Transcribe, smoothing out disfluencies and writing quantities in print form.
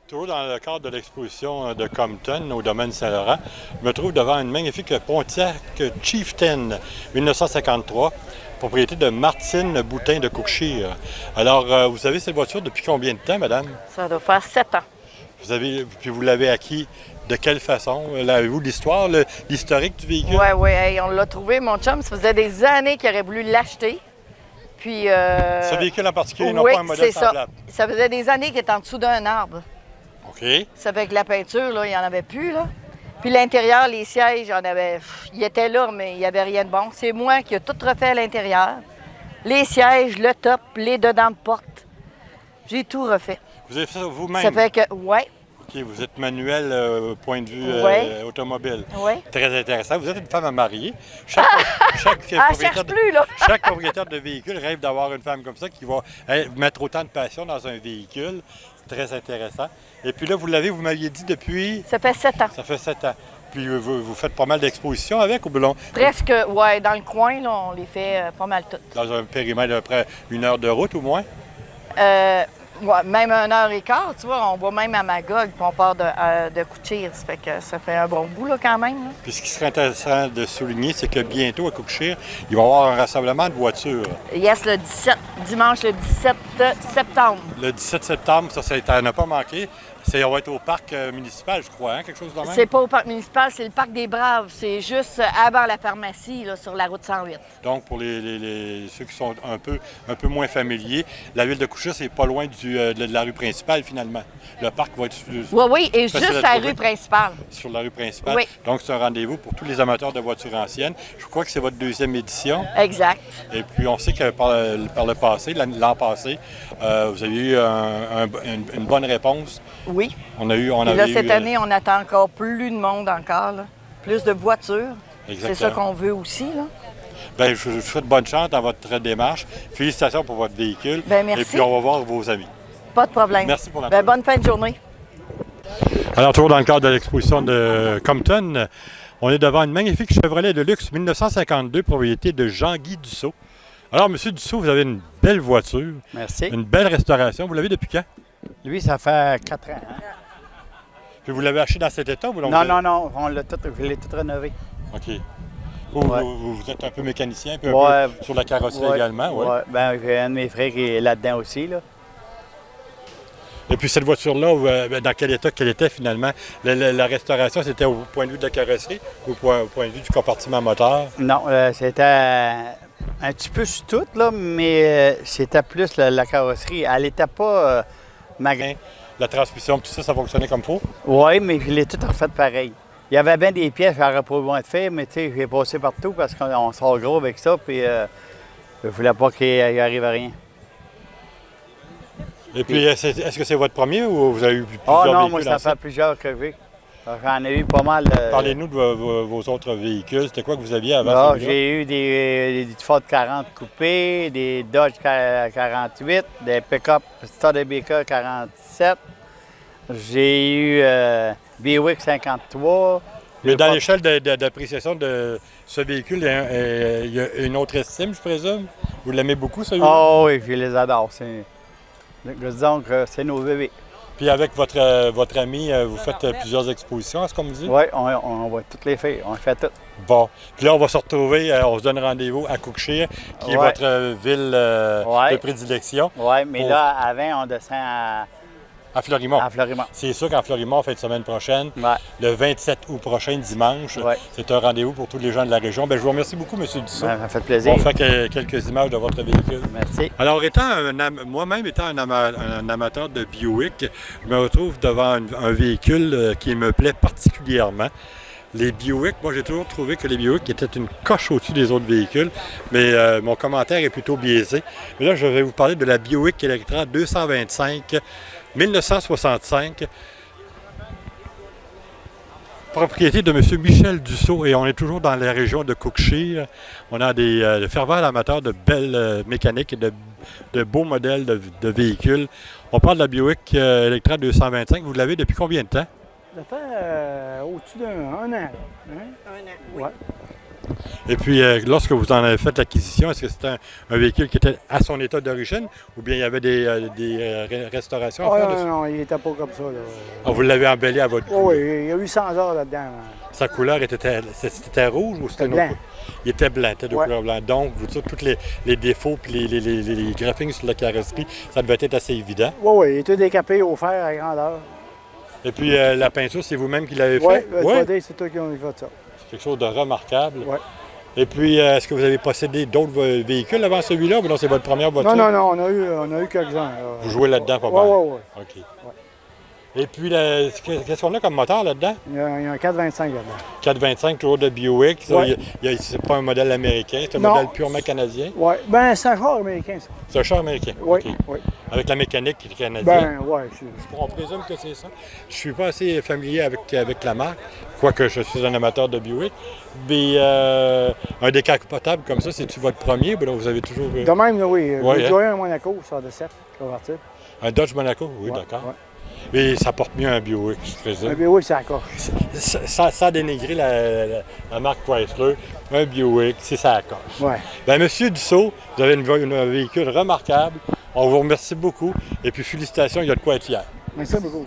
Toujours dans le cadre de l'exposition de Compton au domaine Saint-Laurent, je me trouve devant une magnifique Pontiac Chieftain 1953, propriété de Martine Boutin de Cookshire. Alors, vous avez cette voiture depuis combien de temps, madame? Ça doit faire 7 ans. Puis vous l'avez acquis de quelle façon? Avez-vous l'histoire, l'historique du véhicule? Oui, hey, on l'a trouvé, mon chum. Ça faisait des années qu'il aurait voulu l'acheter. Puis. Ce véhicule en particulier, non pas un modèle semblable? Ça faisait des années qu'il était en dessous d'un arbre. OK. Ça fait que la peinture, là, il n'y en avait plus, là. Puis l'intérieur, les sièges, il était là, mais il n'y avait rien de bon. C'est moi qui ai tout refait à l'intérieur. Les sièges, le top, les dedans de porte. J'ai tout refait. Vous avez fait ça vous-même? Ça fait que, ouais. OK, vous êtes manuel point de vue automobile. Oui. Très intéressant. Vous êtes une femme à marier. Chaque chaque propriétaire de véhicule rêve d'avoir une femme comme ça qui va mettre autant de passion dans un véhicule. C'est très intéressant. Et puis là, vous m'aviez dit depuis... Ça fait 7 ans. Ça fait 7 ans. Puis vous faites pas mal d'expositions avec ou non? Presque, oui. Dans le coin, là, on les fait pas mal toutes. Dans un périmètre d'à peu près 1 heure de route au moins? Ouais, même 1h15, tu vois, on va même à Magog, puis on part de Cookshire. Ça fait que ça fait un bon bout, là, quand même. Là. Puis ce qui serait intéressant de souligner, c'est que bientôt, à Cookshire, il va y avoir un rassemblement de voitures. Yes, dimanche le 17 septembre. Le 17 septembre, ça n'a pas manqué. On va être au parc municipal, je crois, hein? Quelque chose de même? C'est pas au parc municipal, c'est le parc des Braves. C'est juste avant la pharmacie, là, sur la route 108. Donc, pour ceux qui sont un peu moins familiers, la ville de Cookshire, c'est pas loin de la rue principale, finalement. Le parc va être... Oui, et juste à la rue principale. Sur la rue principale. Oui. Donc, c'est un rendez-vous pour tous les amateurs de voitures anciennes. Je crois que c'est votre 2e édition. Exact. Et puis, on sait que par le passé, l'an passé, vous avez eu une bonne réponse. Oui. Cette année, on attend encore plus de monde encore, là. Plus de voitures. Exactement. C'est ça qu'on veut aussi, là. Bien, je vous souhaite bonne chance dans votre démarche. Félicitations pour votre véhicule. Bien, merci. Et puis, on va voir vos amis. Pas de problème. Merci pour l'entrevue. Bonne fin de journée. Alors, toujours dans le cadre de l'exposition de Compton, on est devant une magnifique Chevrolet de luxe 1952, propriété de Jean-Guy Dussault. Alors, M. Dussault, vous avez une belle voiture. Merci. Une belle restauration. Vous l'avez depuis quand? Lui, ça fait 4 ans. Hein? Puis vous l'avez acheté dans cet état ou non, je l'ai tout rénové. OK. Ouais. Vous êtes un peu mécanicien, puis un peu sur la carrosserie également, oui. Ouais. Ben, j'ai un de mes frères qui est là-dedans aussi, là. Et puis cette voiture-là, dans quel état qu'elle était finalement? La restauration, c'était au point de vue de la carrosserie ou au point de vue du compartiment moteur? Non, c'était un petit peu sur tout, là, mais c'était plus la carrosserie. Elle n'était pas magasin. La transmission, tout ça, ça fonctionnait comme il faut? Oui, mais je l'ai tout refait pareil. Il y avait bien des pièces qui n'auraient pas besoin de faire, mais tu sais, j'ai passé partout parce qu'on sort gros avec ça, puis je ne voulais pas qu'il arrive à rien. Et puis, est-ce que c'est votre premier ou vous avez eu plusieurs véhicules? Non, moi, ça fait plusieurs que j'ai. J'en ai eu pas mal. Parlez-nous de vos autres véhicules. C'était quoi que vous aviez avant? J'ai eu des Ford 40 coupés, des Dodge 48, des pick-up Studebaker 47. J'ai eu Buick 53. Mais dans l'échelle d'appréciation de ce véhicule, il y a une autre estime, je présume? Vous l'aimez beaucoup, celui-là? Oh oui, je les adore. Disons que c'est nos bébés. Puis avec votre ami, vous faites plusieurs expositions, est-ce qu'on me dit? Oui, on va toutes les faire. On fait toutes. Bon. Puis là, on va se retrouver, on se donne rendez-vous à Cookshire, qui est votre ville de prédilection. Oui, mais là, avant, on descend à Fleurimont. À Fleurimont. C'est sûr qu'en Fleurimont, fin de semaine prochaine, le 27 août prochain, dimanche, c'est un rendez-vous pour tous les gens de la région. Bien, je vous remercie beaucoup, M. Dussault. Ça fait plaisir. On fait quelques images de votre véhicule. Merci. Alors, moi-même étant un amateur de Buick, je me retrouve devant un véhicule qui me plaît particulièrement. Les Buick, moi j'ai toujours trouvé que les Buick étaient une coche au-dessus des autres véhicules, mais mon commentaire est plutôt biaisé. Mais là, je vais vous parler de la Buick Electra 225 1965, propriété de M. Michel Dussault, et on est toujours dans la région de Cookshire. On a des fervents amateurs de belles mécaniques et de beaux modèles de véhicules. On parle de la Buick Electra 225. Vous l'avez depuis combien de temps? Ça fait au-dessus d'un an. Hein? Un an, oui. Ouais. Et puis, lorsque vous en avez fait l'acquisition, est-ce que c'était un véhicule qui était à son état d'origine ou bien il y avait des restaurations à faire dessus? Non, il n'était pas comme ça. Là. Ah, vous l'avez embellé à votre goût? Oui, il y a 800 heures là-dedans. Sa couleur c'était rouge ou c'était une blanc. autre? Il était blanc, il était de Ouais. couleur blanc. Donc, vous dites tous les défauts et les graphiques sur la carrosserie, ça devait être assez évident. Oui, il était décapé au fer à grandeur. Et puis, la peinture, c'est vous-même qui l'avez Oui, fait? le 3D, c'est toi qui as fait ça. C'est quelque chose de remarquable. Ouais. Et puis, est-ce que vous avez possédé d'autres véhicules avant celui-là ou non, c'est votre première voiture? Non, on a eu quelques-uns. Là. Vous jouez là-dedans pas Oui, mal? oui, oui. OK. Et puis, qu'est-ce qu'on a comme moteur là-dedans? Il y a un 425 là-dedans. 425, toujours de Buick. Ça, Ouais. c'est pas un modèle américain, c'est un Non. modèle purement canadien. Oui, ben c'est un char américain, ça. C'est un char américain. Oui, OK. oui. Avec la mécanique qui est canadienne. Ben, oui. On présume que c'est ça. Je suis pas assez familier avec la marque, quoique je suis un amateur de Buick. Mais un décapotable comme ça, c'est-tu votre premier? Ben, vous avez toujours De même, là, oui. Ouais, J'ai hein? joué un Monaco, ça de 7, convertible. un Dodge Monaco? Oui, Ouais, d'accord. ouais. Mais ça porte mieux un Buick, je présume. Ben oui, c'est la coche. Sans dénigrer la marque Chrysler, un Buick, c'est ça la coche. Ouais. Ben, Monsieur Dussault, vous avez un véhicule remarquable. On vous remercie beaucoup. Et puis, félicitations, il y a de quoi être fier. Merci beaucoup.